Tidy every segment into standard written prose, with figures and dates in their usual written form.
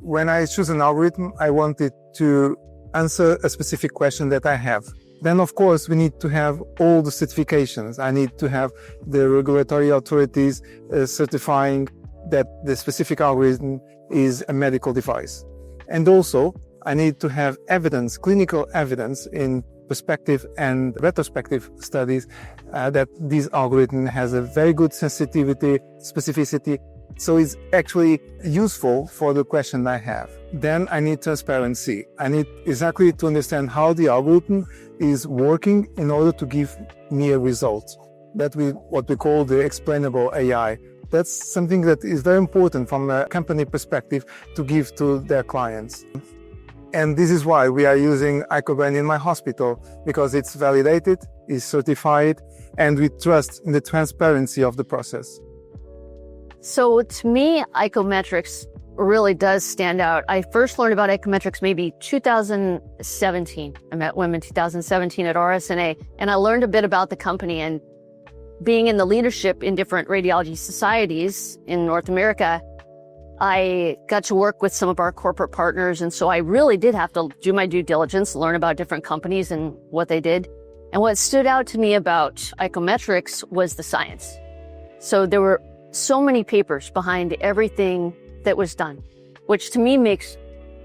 When I choose an algorithm, I want it to answer a specific question that I have. Then, of course, we need to have all the certifications. I need to have the regulatory authorities certifying that the specific algorithm is a medical device. And also, I need to have evidence, clinical evidence in prospective and retrospective studies that this algorithm has a very good sensitivity, specificity, so it's actually useful for the question I have. Then I need transparency. I need exactly to understand how the algorithm is working in order to give me a result. That what we call the explainable AI. That's something that is very important from a company perspective to give to their clients. And this is why we are using icobrand in my hospital, because it's validated, it's certified, and we trust in the transparency of the process. So to me, icometrix really does stand out. I first learned about icometrix maybe 2017. I met women in 2017 at RSNA, and I learned a bit about the company. And being in the leadership in different radiology societies in North America, I got to work with some of our corporate partners. And so I really did have to do my due diligence, learn about different companies and what they did. And what stood out to me about icometrix was the science. So there were so many papers behind everything that was done, which to me makes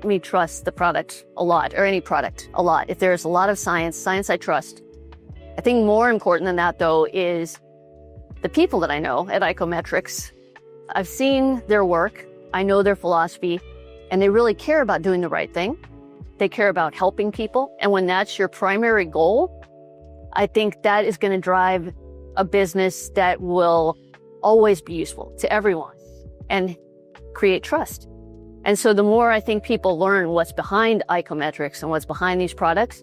me trust the product a lot, or any product a lot. If there's a lot of science I trust. I think more important than that, though, is the people that I know at icometrix. I've seen their work, I know their philosophy, and they really care about doing the right thing. They care about helping people. And when that's your primary goal, I think that is going to drive a business that will always be useful to everyone and create trust. And so the more I think people learn what's behind icometrix and what's behind these products,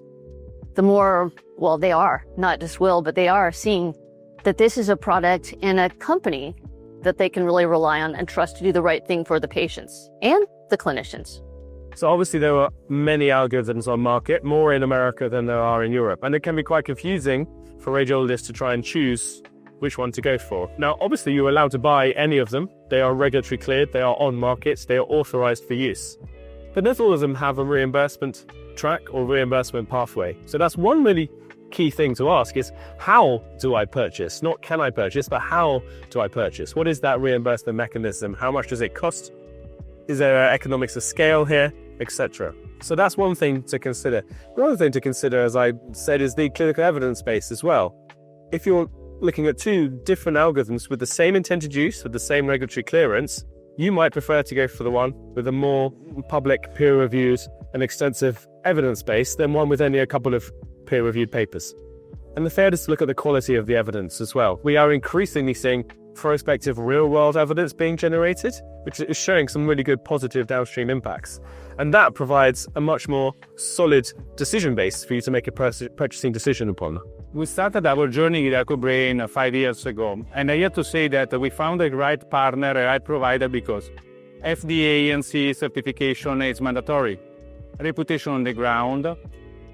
the more, well, they are, not just will, but they are seeing that this is a product and a company that they can really rely on and trust to do the right thing for the patients and the clinicians. So obviously there are many algorithms on market, more in America than there are in Europe. And it can be quite confusing for radiologists to try and choose which one to go for. Now, obviously you're allowed to buy any of them. They are regulatory cleared, they are on markets, they are authorized for use. But not all of them have a reimbursement track or reimbursement pathway. So that's one really key thing to ask is, how do I purchase? Not can I purchase, but how do I purchase? What is that reimbursement mechanism? How much does it cost? Is there economics of scale here, etc.? So that's one thing to consider. Another thing to consider, as I said, is the clinical evidence base as well. If you're looking at two different algorithms with the same intended use, with the same regulatory clearance, you might prefer to go for the one with a more public peer reviews and extensive evidence base than one with only a couple of peer-reviewed papers. And the third is to look at the quality of the evidence as well. We are increasingly seeing prospective real-world evidence being generated, which is showing some really good positive downstream impacts. And that provides a much more solid decision base for you to make a purchasing decision upon. We started our journey with icobrain 5 years ago, and I have to say that we found the right partner, a right provider, because FDA and CE certification is mandatory, reputation on the ground,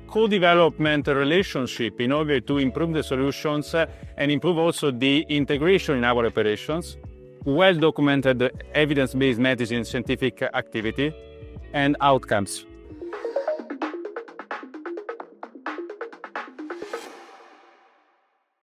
co-development relationship in order to improve the solutions and improve also the integration in our operations, well-documented evidence-based medicine scientific activity, and outcomes.